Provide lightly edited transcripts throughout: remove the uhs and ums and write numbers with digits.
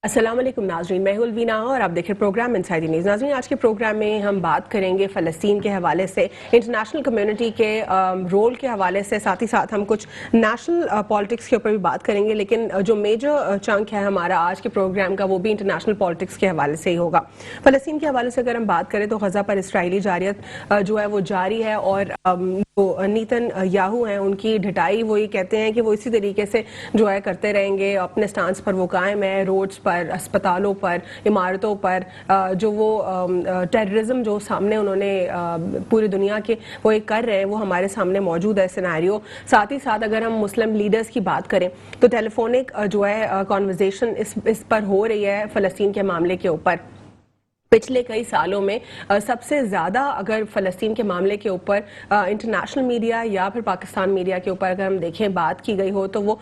السلام علیکم ناظرین، میں ہوں الوینا اور آپ دیکھ رہے پروگرام انسائیڈ دی نیوز۔ ناظرین، آج کے پروگرام میں ہم بات کریں گے فلسطین کے حوالے سے، انٹرنیشنل کمیونٹی کے رول کے حوالے سے، ساتھ ہی ساتھ ہم کچھ نیشنل پالیٹکس کے اوپر بھی بات کریں گے، لیکن جو میجر چنک ہے ہمارا آج کے پروگرام کا وہ بھی انٹرنیشنل پالیٹکس کے حوالے سے ہی ہوگا۔ فلسطین کے حوالے سے اگر ہم بات کریں تو غزہ پر اسرائیلی جارحیت جو ہے وہ جاری ہے، اور جو نیتن یاہو ہیں ان کی ڈھٹائی وہ یہ کہتے ہیں کہ وہ اسی طریقے سے جو ہے کرتے رہیں گے، اپنے سٹانس پر وہ قائم ہے، روڈز پر، اسپتالوں پر، عمارتوں پر، جو وہ ٹیررزم جو سامنے انہوں نے پوری دنیا کے وہ ایک کر رہے ہیں وہ ہمارے سامنے موجود ہے سیناریو۔ ساتھ ہی ساتھ اگر ہم مسلم لیڈرز کی بات کریں تو ٹیلی فونک جو ہے کانورزیشن اس پر ہو رہی ہے فلسطین کے معاملے کے اوپر۔ پچھلے کئی سالوں میں سب سے زیادہ اگر فلسطین کے معاملے کے اوپر انٹرنیشنل میڈیا یا پھر پاکستان میڈیا کے اوپر اگر ہم دیکھیں بات کی گئی ہو تو وہ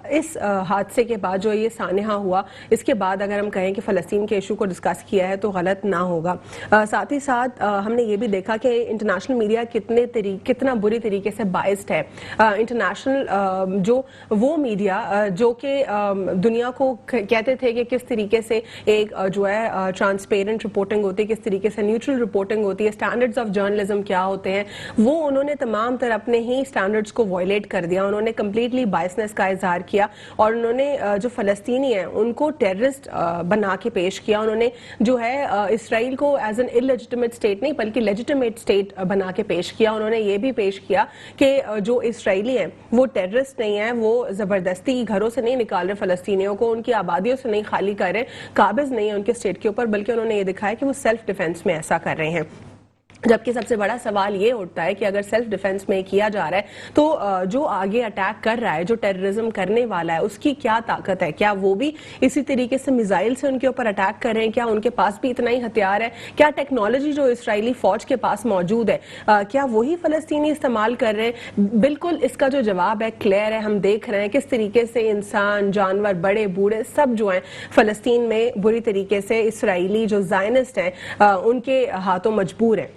اس حادثے کے بعد جو یہ سانحہ ہوا اس کے بعد اگر ہم کہیں کہ فلسطین کے ایشو کو ڈسکس کیا ہے تو غلط نہ ہوگا۔ ساتھ ہی ساتھ ہم نے یہ بھی دیکھا کہ انٹرنیشنل میڈیا کتنا بری طریقے سے بائسڈ ہے۔ انٹرنیشنل جو وہ میڈیا جو کہ دنیا کو کہتے تھے کہ کس طریقے سے ایک جو ہے ٹرانسپیرنٹ رپورٹنگ ہوتی ہے، کس طریقے سے نیوٹرل رپورٹنگ ہوتی ہے، سٹینڈرڈز آف جرنلزم کیا ہوتے ہیں، وہ انہوں نے تمام تر اپنے ہی سٹینڈرڈز کو وائلیٹ کر دیا۔ انہوں نے کمپلیٹلی بائسنس کا اظہار کیا اور انہوں نے جو فلسطینی ہیں ان کو ٹیررسٹ بنا کے پیش کیا۔ انہوں نے جو ہے اسرائیل کو ایز این اللیجٹمیٹ اسٹیٹ نہیں بلکہ لیجٹمیٹ اسٹیٹ بنا کے پیش کیا۔ انہوں نے یہ بھی پیش کیا کہ جو اسرائیلی ہیں وہ ٹیررسٹ نہیں ہیں، وہ زبردستی گھروں سے نہیں نکال رہے فلسطینیوں کو، ان کی آبادیوں سے نہیں خالی کر رہے، قابض نہیں ہیں ان کے اسٹیٹ کے اوپر، بلکہ انہوں نے یہ دکھایا کہ وہ سیلف ڈیفنس میں ایسا کر رہے ہیں۔ جبکہ سب سے بڑا سوال یہ اٹھتا ہے کہ اگر سیلف ڈیفنس میں کیا جا رہا ہے تو جو آگے اٹیک کر رہا ہے، جو ٹیررزم کرنے والا ہے، اس کی کیا طاقت ہے؟ کیا وہ بھی اسی طریقے سے میزائل سے ان کے اوپر اٹیک کر رہے ہیں؟ کیا ان کے پاس بھی اتنا ہی ہتھیار ہے؟ کیا ٹیکنالوجی جو اسرائیلی فوج کے پاس موجود ہے کیا وہی فلسطینی استعمال کر رہے ہیں؟ بالکل اس کا جو جواب ہے کلیئر ہے۔ ہم دیکھ رہے ہیں کس طریقے سے انسان، جانور، بڑے بوڑھے سب جو ہیں فلسطین میں بری طریقے سے اسرائیلی جو زائنسٹ ہیں ان کے ہاتھوں مجبور ہیں۔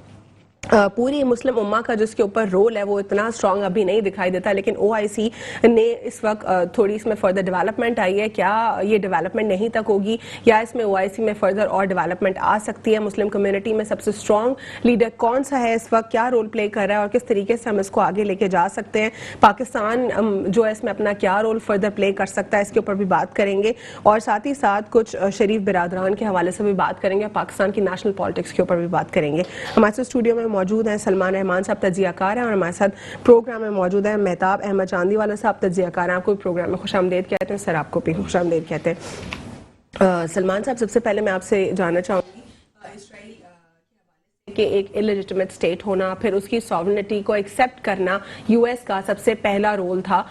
پوری مسلم امہ کا جس کے اوپر رول ہے وہ اتنا اسٹرانگ ابھی نہیں دکھائی دیتا، لیکن او آئی سی نے اس وقت تھوڑی اس میں فردر ڈیولپمنٹ آئی ہے۔ کیا یہ ڈیولپمنٹ نہیں تک ہوگی یا اس میں او آئی سی میں فردر اور ڈیولپمنٹ آ سکتی ہے؟ مسلم کمیونٹی میں سب سے اسٹرانگ لیڈر کون سا ہے اس وقت، کیا رول پلے کر رہا ہے اور کس طریقے سے ہم اس کو آگے لے کے جا سکتے ہیں؟ پاکستان جو ہے اس میں اپنا کیا رول فردر پلے کر سکتا ہے، اس کے اوپر بھی بات کریں گے، اور ساتھ ہی ساتھ کچھ شریف برادران کے حوالے سے بھی بات کریں گے، پاکستان کی نیشنل پالیٹکس کے اوپر بھی بات کریں گے۔ ہمارے ساتھ اسٹوڈیو میں موجود ہیں سلمان رحمان صاحب، تجزیہ کار ہیں، اور ہمارے ساتھ پروگرام میں موجود ہیں مہتاب احمد چاندی والا صاحب، تجزیہ کار ہیں۔ آپ کو بھی پروگرام میں خوش آمدید کہتے ہیں سر، آپ کو بھی خوش آمدید کہتے ہیں۔ سلمان صاحب، سب سے پہلے میں آپ سے جاننا چاہوں گی اسرائیل کہ ایک اللیجٹمیٹ اسٹیٹ ہونا، پھر اس کی ساورنٹی کو ایکسیپٹ کرنا یو ایس کا سب سے پہلا رول تھا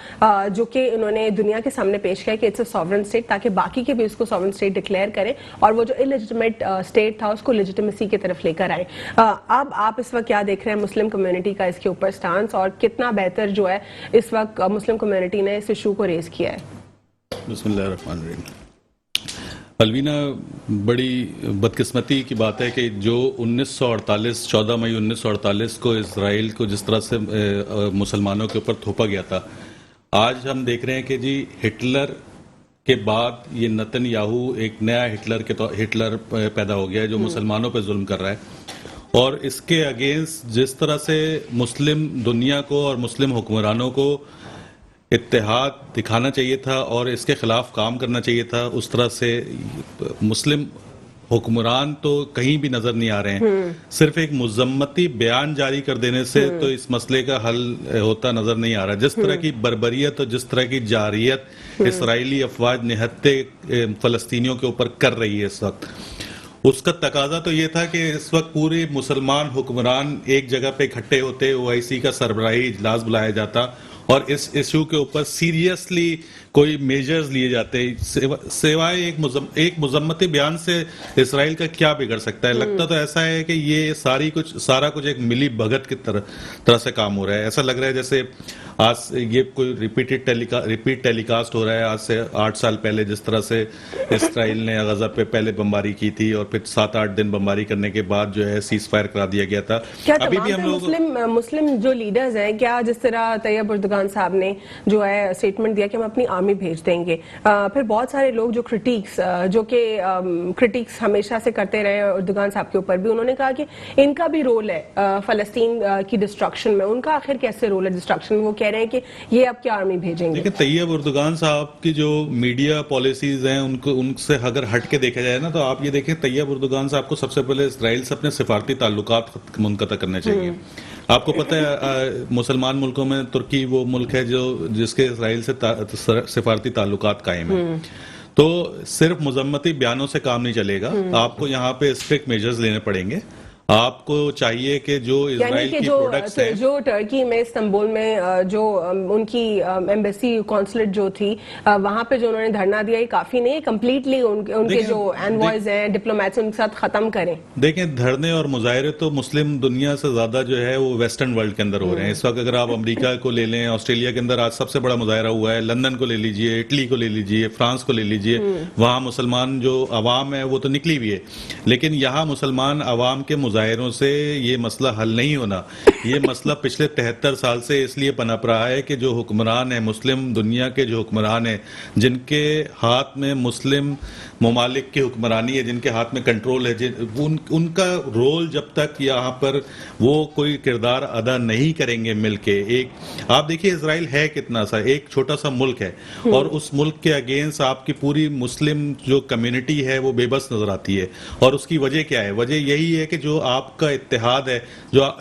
جو کہ انہوں نے دنیا کے سامنے پیش کیا کہ اٹس اے ساورن اسٹیٹ، تاکہ باقی کے بھی اس کو ساورن اسٹیٹ ڈکلیئر کریں اور وہ جو اللیجٹمیٹ اسٹیٹ تھا اس کو لیجٹمیسی کی طرف لے کر آئے۔ اب آپ اس وقت کیا دیکھ رہے ہیں مسلم کمیونٹی کا اس کے اوپر سٹانس، اور کتنا بہتر جو ہے اس وقت مسلم کمیونٹی نے اس ایشو کو ریز کیا ہے؟ بسم اللہ الرحمن الرحیم۔ الوینا، بڑی بدقسمتی کی بات ہے کہ جو 14 مئی 1948 کو اسرائیل کو جس طرح سے مسلمانوں کے اوپر تھوپا گیا تھا، آج ہم دیکھ رہے ہیں کہ جی ہٹلر کے بعد یہ نیتن یاہو ایک نیا ہٹلر پیدا ہو گیا ہے جو مسلمانوں پہ ظلم کر رہا ہے، اور اس کے اگینسٹ جس طرح سے مسلم دنیا کو اور مسلم حکمرانوں کو اتحاد دکھانا چاہیے تھا اور اس کے خلاف کام کرنا چاہیے تھا، اس طرح سے مسلم حکمران تو کہیں بھی نظر نہیں آ رہے ہیں۔ صرف ایک مذمتی بیان جاری کر دینے سے تو اس مسئلے کا حل ہوتا نظر نہیں آ رہا۔ جس طرح کی بربریت اور جس طرح کی جارحیت اسرائیلی افواج نہتے فلسطینیوں کے اوپر کر رہی ہے اس وقت، اس کا تقاضا تو یہ تھا کہ اس وقت پورے مسلمان حکمران ایک جگہ پہ اکٹھے ہوتے، او آئی سی کا سربراہی اجلاس بلایا جاتا اور اس ایشو کے اوپر سیریسلی کوئی میجرز لیے جاتے۔ سوائے ایک مذمتی بیان سے اسرائیل کا کیا بگڑ سکتا ہے؟ لگتا تو ایسا ہے کہ یہ سارا کچھ ایک ملی بھگت کی طرح سے کام ہو رہا ہے۔ ایسا لگ رہا ہے جیسے آج یہ کوئی ریپیٹ ٹیلی کاسٹ ہو رہا ہے آج سے 8 سال پہلے، جس طرح سے اسرائیل نے غزہ پہ پہلے بمباری کی تھی اور پھر 7-8 دن بمباری کرنے کے بعد جو ہے سیز فائر کرا دیا گیا تھا۔ کیا ابھی بھی ہم لوگ مسلم جو لیڈرز ہیں، کیا جس طرح طیب اردگان اردوغان صاحب نے جو ہے اسٹیٹمنٹ دیا کہ ہم اپنی آرمی بھیج دیں گے. پھر بہت سارے لوگ جو کرٹیکس ہمیشہ سے کرتے رہے اردوغان صاحب کے اوپر بھی, انہوں نے کہا کہ ان کا بھی رول ہے فلسطین کی ڈسٹرکشن میں. ان کا آخر کیسے رول ہے ڈسٹرکشن میں؟ وہ کہہ رہے ہیں کہ یہ اب کیا آرمی بھیجیں گے. لیکن طیب اردوغان صاحب کی جو میڈیا پالیسیز ہیں ان سے اگر ہٹ کے دیکھا جائے نا, تو آپ یہ دیکھیں طیب اردوغان صاحب کو سب سے پہلے اسرائیل سے اپنے سفارتی تعلقات منقطع کرنے چاہیے. آپ کو پتہ ہے مسلمان ملکوں میں ترکی وہ ملک ہے جس کے اسرائیل سے سفارتی تعلقات قائم ہیں. تو صرف مذمتی بیانوں سے کام نہیں چلے گا, آپ کو یہاں پہ اسٹرکٹ میجرز لینے پڑیں گے. آپ کو چاہیے کہ جو اسرائیل کی پروڈکٹس ہیں, جو ٹرکی میں استنبول میں جو ان کی ایمبیسی کونسلیٹ جو تھی وہاں پہ جو انہوں نے دھرنا دیا, یہ کافی نہیں, کمپلیٹلی ان کے جو اینوائز ہیں ڈپلومیٹس ان کے ساتھ ختم کریں. دیکھیں دھرنے اور مظاہرے تو مسلم دنیا سے زیادہ جو ہے وہ ویسٹرن ورلڈ کے اندر ہو رہے ہیں اس وقت. اگر آپ امریکہ کو لے لیں, آسٹریلیا کے اندر آج سب سے بڑا مظاہرہ ہوا ہے, لندن کو لے لیجئے, اٹلی کو لے لیجئے, فرانس کو لے لیجئے, وہاں مسلمان جو عوام ہے وہ تو نکلی بھی ہے, لیکن یہاں مسلمان عوام کے مظاہروں سے یہ مسئلہ حل نہیں ہونا. یہ مسئلہ پچھلے 73 سال سے اس لیے پنپ رہا ہے کہ جو حکمران ہیں, مسلم دنیا کے جو حکمران ہیں, جن کے ہاتھ میں مسلم ممالک کی حکمرانی ہے, جن کے ہاتھ میں کنٹرول ہے, ان کا رول جب تک یہاں پر وہ کوئی کردار ادا نہیں کریں گے مل کے. آپ دیکھیے اسرائیل ہے کتنا سا, ایک چھوٹا سا ملک ہے, اور اس ملک کے اگینسٹ آپ کی پوری مسلم جو کمیونٹی ہے وہ بے بس نظر آتی ہے. اور اس کی وجہ کیا ہے؟ وجہ یہی ہے کہ جو آپ کا اتحاد ہے,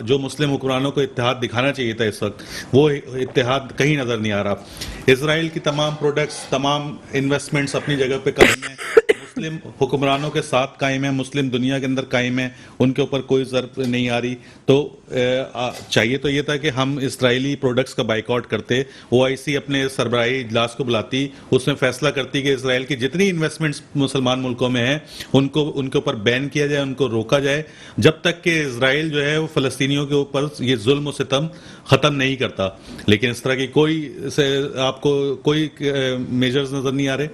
جو مسلم حکمرانوں کو اتحاد دکھانا چاہیے تھا اس وقت, وہ اتحاد کہیں نظر نہیں آ رہا. اسرائیل کی تمام پروڈکٹس, تمام انویسٹمنٹس اپنی جگہ پہ قائم ہیں, مسلم حکمرانوں کے ساتھ قائم ہیں, مسلم دنیا کے اندر قائم ہیں, ان کے اوپر کوئی ضرب نہیں آ رہی. تو چاہیے تو یہ تھا کہ ہم اسرائیلی پروڈکٹس کا بائیکاٹ کرتے, OIC اپنے سربراہی اجلاس کو بلاتی, اس میں فیصلہ کرتی کہ اسرائیل کی جتنی انویسٹمنٹس مسلمان ملکوں میں ہیں ان کے اوپر بین کیا جائے, ان کو روکا جائے, جب تک کہ اسرائیل جو ہے وہ فلسطینیوں کے اوپر یہ ظلم و ستم ختم نہیں کرتا. لیکن اس طرح کی آپ کو کوئی میجرز نظر نہیں آ رہے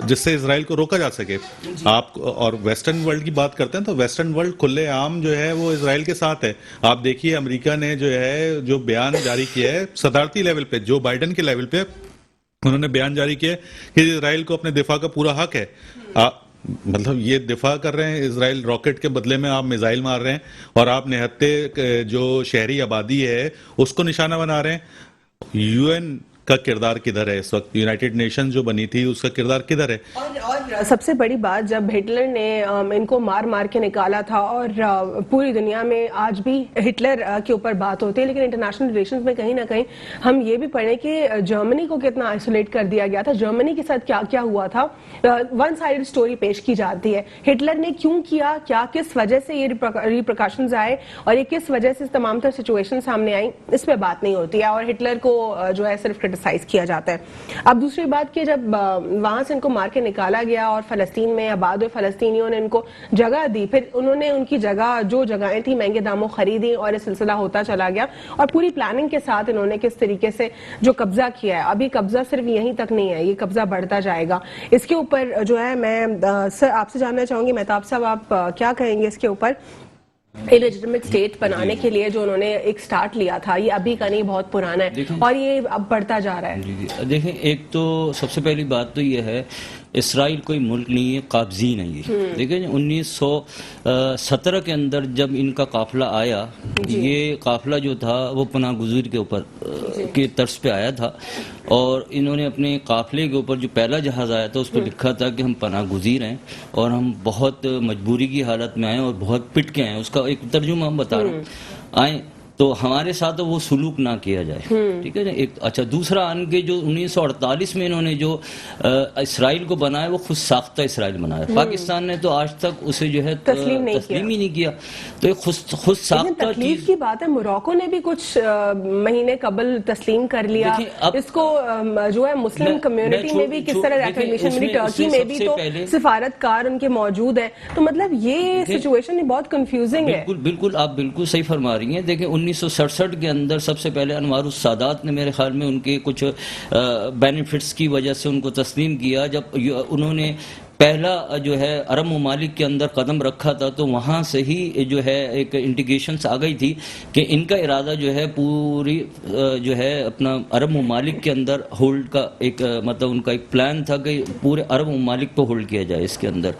جس سے اسرائیل کو روکا جا سکے. آپ اور ویسٹرن ورلڈ کی بات کرتے ہیں تو ویسٹرن ورلڈ کھلے عام جو ہے وہ اسرائیل کے ساتھ ہے. آپ دیکھیے امریکہ نے جو بیان جاری کیا ہے صدارتی لیول پہ, جو بائیڈن کے لیول پہ انہوں نے بیان جاری کیا کہ اسرائیل کو اپنے دفاع کا پورا حق ہے. مطلب یہ دفاع کر رہے ہیں, اسرائیل راکٹ کے بدلے میں آپ میزائل مار رہے ہیں, اور آپ نہتے جو شہری آبادی ہے اس کو نشانہ بنا رہے ہیں. UN کا کردار کدھر ہے اس وقت؟ یونائٹڈ نیشن جو بنی تھی اس کا کردار کدھر ہے؟ اور سب سے بڑی بات, جب ہٹلر نے ان کو مار کے نکالا تھا, اور پوری دنیا میں آج بھی ہٹلر کے اوپر بات ہوتی ہے, لیکن انٹرنیشنل ریلیشنز میں کہیں نہ کہیں ہم یہ بھی پڑھیں کہ جرمنی کو کتنا آئسولیٹ کر دیا گیا تھا. جرمنی کے ساتھ کیا کیا ہوا تھا, ون سائیڈ سٹوری پیش کی جاتی ہے. ہٹلر نے کیوں کیا, کس وجہ سے یہ ریپریکاشنز آئے, اور یہ کس وجہ سے تمام تر سچویشن سامنے آئیں, اس پہ بات نہیں ہوتی ہے, اور ہٹلر کو جو ہے صرف کرٹیسائز کیا جاتا ہے. اب دوسری بات کہ جب وہاں سے ان کو مار کے نکالا گیا اور فلسطین میں آباد ہوئے فلسطینیوں نے ان کو جگہ دی, پھر انہوں نے ان کی جگہ جو جگہیں تھیں مہنگے داموں خریدی, اور یہ سلسلہ ہوتا چلا گیا, اور پوری پلاننگ کے ساتھ انہوں نے کس طریقے سے جو قبضہ کیا ہے. ابھی قبضہ صرف یہیں تک نہیں ہے, یہ قبضہ بڑھتا جائے گا. اس کے اوپر جو ہے میں آپ سے جاننا چاہوں گی, مہتاب صاحب آپ کیا کہیں گے اس کے اوپر؟ لیجٹمیٹ اسٹیٹ بنانے کے لیے جو انہوں نے ایک سٹارٹ لیا تھا, یہ ابھی کا نہیں, بہت پرانا ہے, اور یہ اب بڑھتا جا رہا ہے. دیکھیں, ایک تو سب سے پہلی بات تو یہ ہے اسرائیل کوئی ملک نہیں ہے, قابضی نہیں ہے. دیکھیں 1917 کے اندر جب ان کا قافلہ آیا, یہ قافلہ جو تھا وہ پناہ گزیر کے اوپر کے طرز پہ آیا تھا, اور انہوں نے اپنے قافلے کے اوپر جو پہلا جہاز آیا تھا اس پہ لکھا تھا کہ ہم پناہ گزیر ہیں اور ہم بہت مجبوری کی حالت میں آئے اور بہت پٹ کے آئے. اس کا ایک ترجمہ ہم بتا رہے ہیں, آئیں تو ہمارے ساتھ وہ سلوک نہ کیا جائے. ٹھیک ہے نا. ایک اچھا, دوسرا ان کے جو 1948 میں انہوں نے جو اسرائیل کو بنایا وہ خود ساختہ اسرائیل بنایا. پاکستان نے تو آج تک اسے جو ہے تسلیم ہی نہیں کیا. تو ایک خود ساختہ تکلیف کی بات ہے. موراکو نے بھی کچھ مہینے قبل تسلیم کر لیا اس کو, جو ہے مسلم کمیونٹی میں بھی کس طرح ریکگنیشن ملی, ٹرکی میں بھی تو سفارت کار ان کے موجود ہیں. تو مطلب یہ سچویشن بہت کنفیوزنگ ہے. بالکل آپ بالکل صحیح فرما رہی ہیں. دیکھیں 1967 کے اندر سب سے پہلے انوار السادات نے میرے خیال میں ان کے کچھ بینیفٹس کی وجہ سے ان کو تسلیم کیا, جب انہوں نے پہلا جو ہے عرب ممالک کے اندر قدم رکھا تھا تو وہاں سے ہی جو ہے ایک انڈیکیشنز آ گئی تھی کہ ان کا ارادہ جو ہے پوری جو ہے اپنا عرب ممالک کے اندر ہولڈ کا ایک مطلب ان کا ایک پلان تھا کہ پورے عرب ممالک کو ہولڈ کیا جائے اس کے اندر.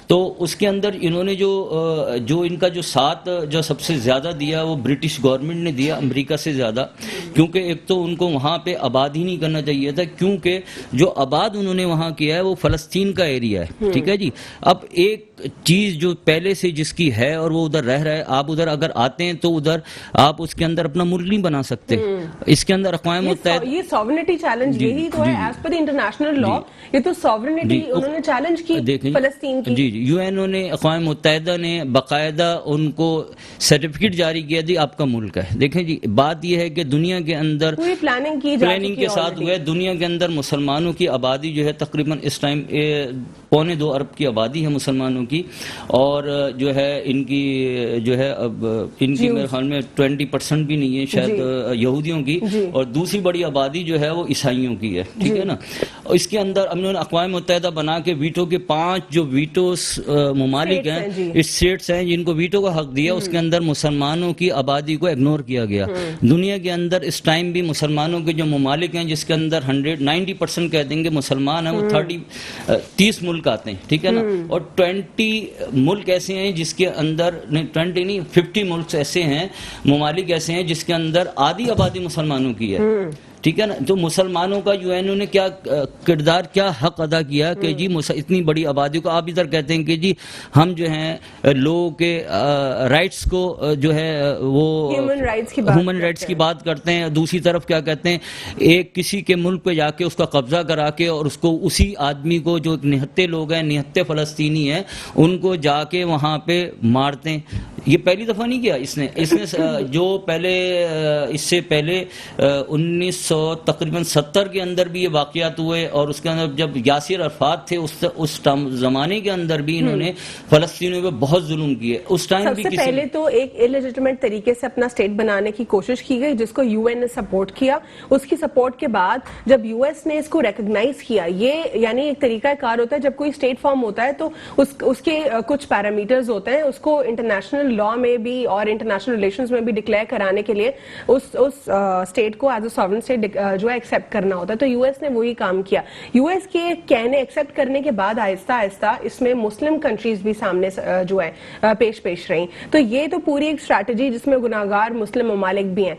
تو اس کے اندر انہوں نے جو ان کا جو ساتھ جو سب سے زیادہ دیا وہ برٹش گورنمنٹ نے دیا امریکہ سے زیادہ, کیونکہ ایک تو ان کو وہاں پہ آباد ہی نہیں کرنا چاہیے تھا, کیونکہ جو آباد انہوں نے وہاں کیا ہے وہ فلسطین کا ایریا ہے, ٹھیک ہے جی. اب ایک چیز جو پہلے سے جس کی ہے اور وہ ادھر رہ رہا ہے, آپ ادھر اگر آتے ہیں تو ادھر آپ اس کے اندر اپنا ملک نہیں بنا سکتے. اس کے اندر اقوام متحدہ یہ سوورنٹی چیلنج یہی تو ہے ایز پر انٹرنیشنل لا, یہ تو سوورنٹی انہوں نے چیلنج کی فلسطین کی. جی یو این او نے, اقوام متحدہ نے باقاعدہ ان کو سرٹیفکیٹ جاری کیا جی آپ کا ملک ہے. دیکھیں جی بات یہ ہے کہ دنیا کے اندر پوری پلاننگ کے ساتھ ہوئے, دنیا کے اندر مسلمانوں کی آبادی جو ہے تقریباً اس ٹائم 2.25 ارب کی آبادی ہے مسلمانوں کی, اور جو ہے ان کی جو ہے اب ان کی میرے خیال میں 20% بھی نہیں ہے شاید یہودیوں کی, اور دوسری بڑی آبادی جو ہے وہ عیسائیوں کی ہے, ٹھیک ہے نا. اس کے اندر انہوں نے اقوام متحدہ بنا کے ویٹو کے 5 جو ویٹوز ممالک ہیں اسٹیٹس ہیں جن کو ویٹو کا حق دیا, اس کے اندر مسلمانوں کی آبادی کو اگنور کیا گیا. دنیا کے اندر اس ٹائم بھی مسلمانوں کے جو ممالک ہیں جس کے اندر 90% کہہ دیں گے مسلمان ہیں, وہ 30 ملک آتے ہیں, ٹھیک ہے نا, اور 20 ملک ایسے ہیں جس کے اندر 50 ملک ایسے ہیں, ممالک ایسے ہیں جس کے اندر آدھی آبادی مسلمانوں کی ہے, ٹھیک ہے نا. تو مسلمانوں کا یو این او نے کیا کردار, کیا حق ادا کیا کہ جی اتنی بڑی آبادی کو آپ ادھر کہتے ہیں کہ جی ہم جو ہیں لوگوں کے رائٹس کو جو ہے وہ ہیومن رائٹس کی بات کرتے ہیں, دوسری طرف کیا کہتے ہیں ایک کسی کے ملک پہ جا کے اس کا قبضہ کرا کے اور اس کو اسی آدمی کو جو نہتے لوگ ہیں, نہتے فلسطینی ہیں, ان کو جا کے وہاں پہ مارتے ہیں. یہ پہلی دفعہ نہیں کیا اس نے جو پہلے اس سے پہلے 1970 کے اندر بھی یہ واقعات ہوئے, اور اس کے اندر جب یاسر عرفات تھے اس زمانے کے اندر بھی انہوں نے فلسطینیوں پہ بہت ظلم کیے. اس ٹائم بھی سب سے پہلے تو ایک الیجیٹمیٹ طریقے سے اپنا اسٹیٹ بنانے کی کوشش کی گئی جس کو یو این نے سپورٹ کیا. اس کی سپورٹ کے بعد جب یو ایس نے اس کو ریکگنائز کیا, یہ یعنی ایک طریقہ کار ہوتا ہے جب کوئی اسٹیٹ فارم ہوتا ہے تو اس کے کچھ پیرامیٹرز ہوتے ہیں, اس کو انٹرنیشنل لا میں بھی اور انٹرنیشنل ریلیشنز میں بھی ڈکلیئر کرانے کے لیے اس اسٹیٹ کو ایز اے ساورن اسٹیٹ جو ہے ایکسیپٹ کرنا ہوتا ہے. تو یو ایس نے وہی کام کیا. یو ایس کے کہنے ایکسیپٹ کرنے کے بعد آہستہ آہستہ اس میں مسلم کنٹریز بھی سامنے جو ہے پیش رہیں. تو یہ تو پوری ایک اسٹریٹجی جس میں گناہگار مسلم ممالک بھی ہیں.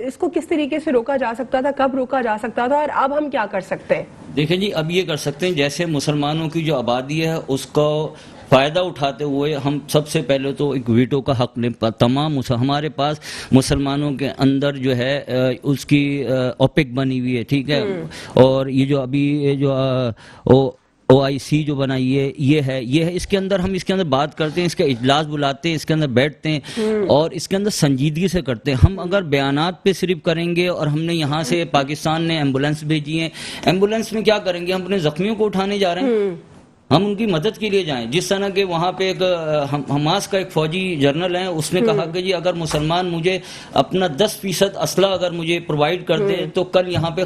اس کو کس طریقے سے روکا جا سکتا تھا, کب روکا جا سکتا تھا, اور اب ہم کیا کر سکتے ہیں؟ دیکھیں جی اب یہ کر سکتے ہیں جیسے مسلمانوں کی جو آبادی ہے اس کو فائدہ اٹھاتے ہوئے ہم سب سے پہلے تو ایک ویٹو کا حق لیں. تمام ہمارے پاس مسلمانوں کے اندر جو ہے اس کی اوپیک بنی ہوئی ہے, ٹھیک ہے, اور یہ جو ابھی جو OIC جو بنائی ہے یہ ہے اس کے اندر ہم اس کے اندر بات کرتے ہیں, اس کا اجلاس بلاتے ہیں, اس کے اندر بیٹھتے ہیں اور اس کے اندر سنجیدگی سے کرتے ہیں. ہم اگر بیانات پہ صرف کریں گے اور ہم نے یہاں سے پاکستان نے ایمبولینس بھیجی ہے, ایمبولینس میں کیا کریں گے, ہم اپنے زخمیوں کو اٹھانے جا رہے ہیں, ہم ان کی مدد کے لیے جائیں. جس طرح کہ وہاں پہ ایک حماس کا ایک فوجی جنرل ہے, اس نے کہا کہ جی اگر مسلمان مجھے اپنا 10% اسلحہ اگر مجھے پرووائڈ کر دے تو کل یہاں پہ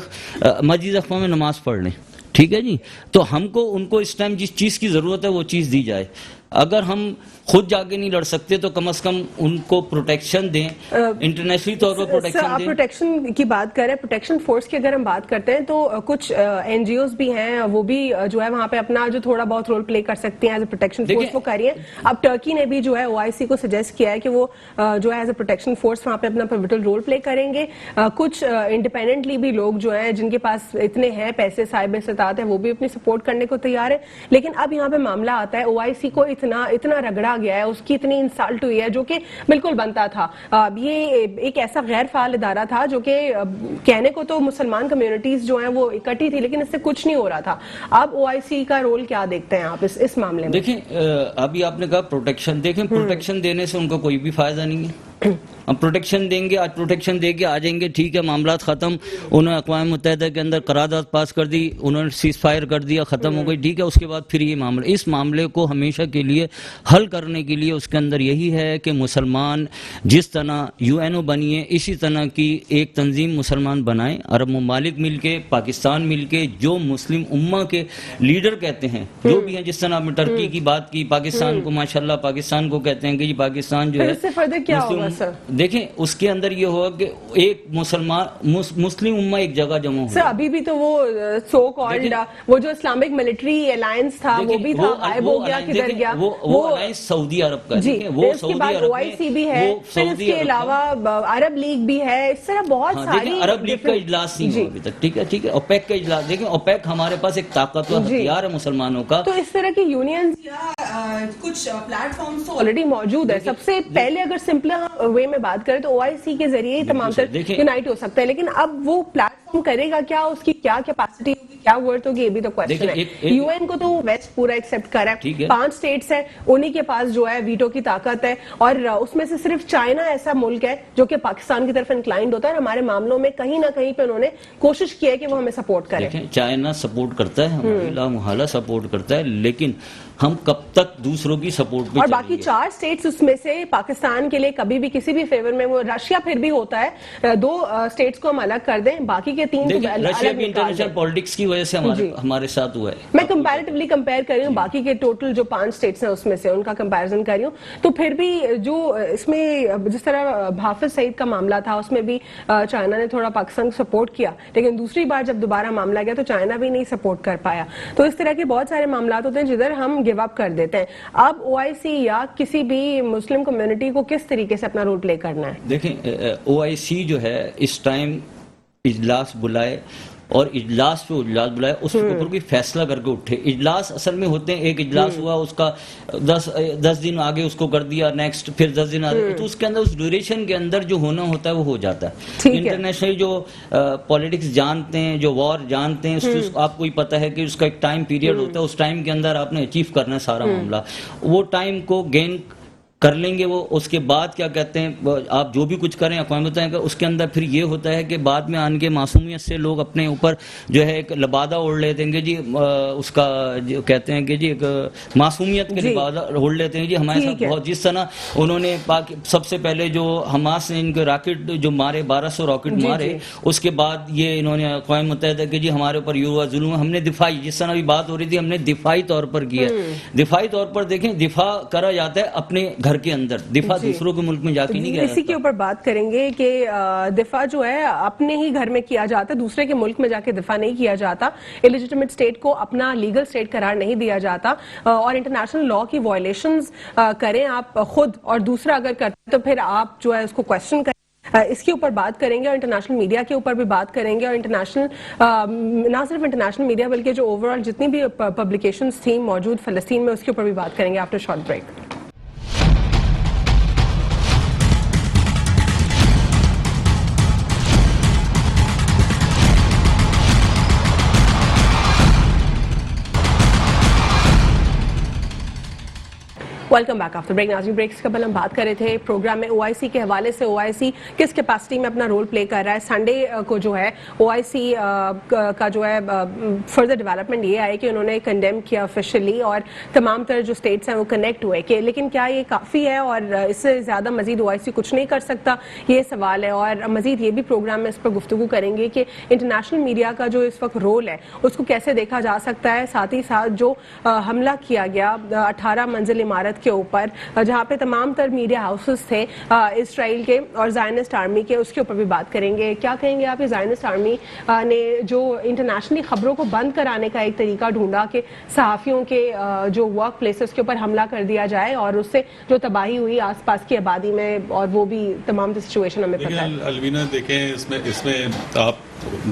مسجد اقصی میں نماز پڑھ لیں, ٹھیک ہے جی. تو ہم کو ان کو اس ٹائم جس چیز کی ضرورت ہے وہ چیز دی جائے. اگر ہم خود جا کے نہیں لڑ سکتے تو کم از کم ان کو پروٹیکشن دیں, انٹرنیشنلی طور پر پروٹیکشن دیں. پروٹیکشن کی بات کریں, پروٹیکشن فورس کی اگر ہم بات کرتے ہیں تو کچھ NGOs بھی ہیں, وہ بھی جو ہے وہاں پہ اپنا جو تھوڑا بہت رول پلے کر سکتی ہیں ایز اے پروٹیکشن فورس, وہ کر رہی ہیں. اب ٹرکی نے بھی جو ہے OIC کو سجیسٹ کیا ہے کہ وہ جو ہے ایز اے پروٹیکشن فورس وہاں پہ اپنا پیوٹل رول پلے کریں گے. کچھ انڈیپینڈنٹلی بھی لوگ جو ہیں جن کے پاس اتنے ہیں پیسے, صاحب استطاعت ہے, وہ بھی اپنی سپورٹ کرنے کو تیار ہے. لیکن اب یہاں پہ معاملہ آتا ہے OIC کو اتنا رگڑا گیا ہے, اس کی اتنی انسلٹ ہوئی ہے جو کہ بالکل بنتا تھا. یہ ایک ایسا غیر فعال ادارہ تھا جو کہ کہنے کو تو مسلمان کمیونٹیز جو ہیں وہ اکٹھی تھی, لیکن اس سے کچھ نہیں ہو رہا تھا. اب OIC کا رول کیا دیکھتے ہیں آپ اس معاملے میں؟ دیکھیں ابھی آپ نے کہا پروٹیکشن, دیکھیں پروٹیکشن دینے سے ان کو کوئی بھی فائدہ نہیں ہے. ہم پروٹیکشن دیں گے, آج پروٹیکشن دے کے آ جائیں گے, ٹھیک ہے معاملات ختم, انہوں نے اقوام متحدہ کے اندر قرارداد پاس کر دی, انہوں نے سیز فائر کر دیا, ختم ہو گئی, ٹھیک ہے. اس کے بعد پھر یہ معاملہ, اس معاملے کو ہمیشہ کے لیے حل کرنے کے لیے اس کے اندر یہی ہے کہ مسلمان جس طرح UN بنی ہے اسی طرح کی ایک تنظیم مسلمان بنائیں, عرب ممالک مل کے, پاکستان مل کے, جو مسلم امہ کے لیڈر کہتے ہیں جو بھی ہیں, جس طرح آپ نے ٹرکی کی بات کی, پاکستان کو ماشاءاللہ پاکستان کو کہتے ہیں کہ جی پاکستان جو ہے, اس سے فردر کیا ہوگا سر؟ دیکھیں اس کے اندر یہ ہوگا کہ ایک مسلم امہ ایک جگہ جمع ہو. سر ابھی بھی تو وہ سو کالڈ وہ جو اسلامک ملٹری الائنس تھا وہ بھی تھا, غائب ہو گیا, کدھر گیا؟ وہ الائنس سعودی عرب کا, جی, اس کے بعد OIC بھی ہے, پھر اس کے علاوہ عرب لیگ بھی ہے, اس طرح بہت ساری. عرب لیگ کا اجلاس نہیں ہوا ابھی تک, ٹھیک ہے, ٹھیک ہے. اوپیک کا اجلاس دیکھیں, اوپیک ہمارے پاس ایک طاقتور ہتھیار ہے مسلمانوں کا. تو اس طرح کی یونینز یا کچھ پلیٹ فارمز تو آلریڈی موجود ہے. سب سے پہلے اگر سمپل وے میں بات کریں تو OIC کے ذریعے ہی تمام تر یونائٹ ہو سکتا ہے, لیکن اب وہ پلیٹ فارم کرے گا کیا, اس کی کیا کیپیسٹی ہوگی, کیا ورتھ ہوگی, یہ بھی تو کوشچن ہے. UN کو تو ویسٹ پورا ایکسپٹ کر رہا ہے, 5 اسٹیٹس ہیں, انہی کے پاس جو ہے ویٹو کی طاقت ہے, اور اس میں سے صرف چائنا ایسا ملک ہے جو کہ پاکستان کی طرف انکلائنڈ ہوتا ہے, اور ہمارے معاملوں میں کہیں نہ کہیں پہ انہوں نے کوشش کی ہے کہ وہ ہمیں سپورٹ کرے. چائنا سپورٹ کرتا ہے, ہماری لا محالہ سپورٹ کرتا ہے, لیکن ہم کب تک دوسروں کی سپورٹ پہ, اور باقی 4 اسٹیٹس اس میں سے پاکستان کے لیے کبھی بھی کسی بھی فیور میں, وہ رشیا پھر بھی ہوتا ہے, 2 اسٹیٹس کو ہم الگ کر دیں, باقی کے 3 رشیا بھی انٹرنیشنل پالیٹکس کی وجہ سے ہمارے ساتھ ہوا ہے. میں کمپیریٹیولی کمپیئر کر رہی ہوں باقی کے ٹوٹل جو 5 اسٹیٹس ہیں اس میں سے, ان کا کمپیریزن کر رہی ہوں, تو پھر بھی جو اس میں جس طرح حافظ سعید کا معاملہ تھا اس میں بھی چائنا نے تھوڑا پاکستان کو سپورٹ کیا, لیکن دوسری بار جب دوبارہ معاملہ گیا تو چائنا بھی نہیں سپورٹ کر پایا. تو اس طرح کے بہت سارے معاملات ہوتے ہیں جدھر ہم گیو اپ کر دیتے ہیں. اب OIC یا کسی بھی مسلم کمیونٹی کو کس طریقے سے اپنا رول پلے کرنا ہے؟ دیکھیں OIC جو ہے اس ٹائم اجلاس بلائے, اور اجلاس پہ اجلاس بلائے, اس کے اوپر کوئی فیصلہ کر کے اٹھے. اجلاس اصل میں ہوتے ہیں, ایک اجلاس ہوا, اس کا 10 دن آگے اس کو کر دیا, نیکسٹ پھر 10 دن آگے, تو اس کے اندر اس ڈیوریشن کے اندر جو ہونا ہوتا ہے وہ ہو جاتا ہے. انٹرنیشنل جو پالیٹکس جانتے ہیں, جو وار جانتے ہیں, اس آپ کو ہی پتہ ہے کہ اس کا ایک ٹائم پیریڈ ہوتا ہے, اس ٹائم کے اندر آپ نے اچیو کرنا ہے سارا معاملہ. وہ ٹائم کو گین کر لیں گے وہ, اس کے بعد کیا کہتے ہیں, آپ جو بھی کچھ کریں اقوام متحدہ اس کے اندر پھر یہ ہوتا ہے کہ بعد میں آن کے معصومیت سے لوگ اپنے اوپر جو ہے ایک لبادہ اوڑھ لیتے ہیں کہ جی اس کا جو کہتے ہیں کہ جی ایک معصومیت کے لبادہ اوڑھ لیتے ہیں جی ہمارے ساتھ بہت, جس طرح انہوں نے سب سے پہلے جو حماس نے ان کے راکٹ جو مارے, 1200 راکٹ مارے, اس کے بعد یہ انہوں نے اقوام متحدہ کہ جی ہمارے اوپر یہ ہوا ظلم, ہم نے دفاعی, جس طرح بھی بات ہو رہی تھی, ہم نے دفاعی طور پر کیا. دفاعی طور پر دیکھیں دفاع کرا جاتا ہے اپنے گھر کے اندر, دفاع دوسروں کے ملک میں جا کے نہیں کیا جاتا. اسی کے اوپر بات کریں گے کہ دفاع جو ہے اپنے ہی گھر میں کیا جاتا ہے, دوسرے کے ملک میں جا کے دفاع نہیں کیا جاتا. الیجیٹمیٹ اسٹیٹ کو اپنا لیگل اسٹیٹ قرار نہیں دیا جاتا, اور انٹرنیشنل لا کی وائلیشنز کریں آپ خود, اور دوسرا اگر کرتے تو پھر آپ جو ہے اس کو کویسچن کریں. اس کے اوپر بات کریں گے, اور انٹرنیشنل میڈیا کے اوپر بھی بات کریں گے, اور انٹرنیشنل نہ صرف انٹرنیشنل میڈیا بلکہ جو اوور آل جتنی بھی پبلیکیشنز تھیں موجود فلسطین میں, اس کے اوپر بھی بات کریں گے after short break. Welcome back after break. ناظرین, بریک سے قبل ہم بات کر رہے تھے پروگرام میں OIC کے حوالے سے, OIC کس کیپیسٹی میں اپنا رول پلے کر رہا ہے. سنڈے کو جو ہے OIC کا جو ہے فردر ڈیولپمنٹ یہ آئے کہ انہوں نے کنڈیم کیا آفیشلی, اور تمام تر جو اسٹیٹس ہیں وہ کنیکٹ ہوئے, کہ لیکن کیا یہ کافی ہے, اور اس سے زیادہ مزید OIC کچھ نہیں کر سکتا, یہ سوال ہے. اور مزید یہ بھی پروگرام میں اس پر گفتگو کریں گے کہ انٹرنیشنل میڈیا کا جو اس وقت رول ہے اس کو کیسے دیکھا جا سکتا ہے. ساتھ ہی ساتھ جو حملہ کیا گیا 18 منزل عمارت کے اوپر, جہاں پہ تمام تر میڈیا ہاؤسز تھے اسرائیل کے اور زائنسٹ آرمی کے, اس کے اوپر بھی بات کریں گے. کیا کہیں گے آپ, یہ زائنسٹ آرمی نے جو انٹرنیشنلی خبروں کو بند کرانے کا ایک طریقہ ڈھونڈا کہ صحافیوں کے جو ورک پلیسز کے اوپر حملہ کر دیا جائے, اور اس سے جو تباہی ہوئی آس پاس کی آبادی میں, اور وہ بھی تمام سچویشن ہمیں پتہ ہے. الوینا دیکھیں, اس میں آپ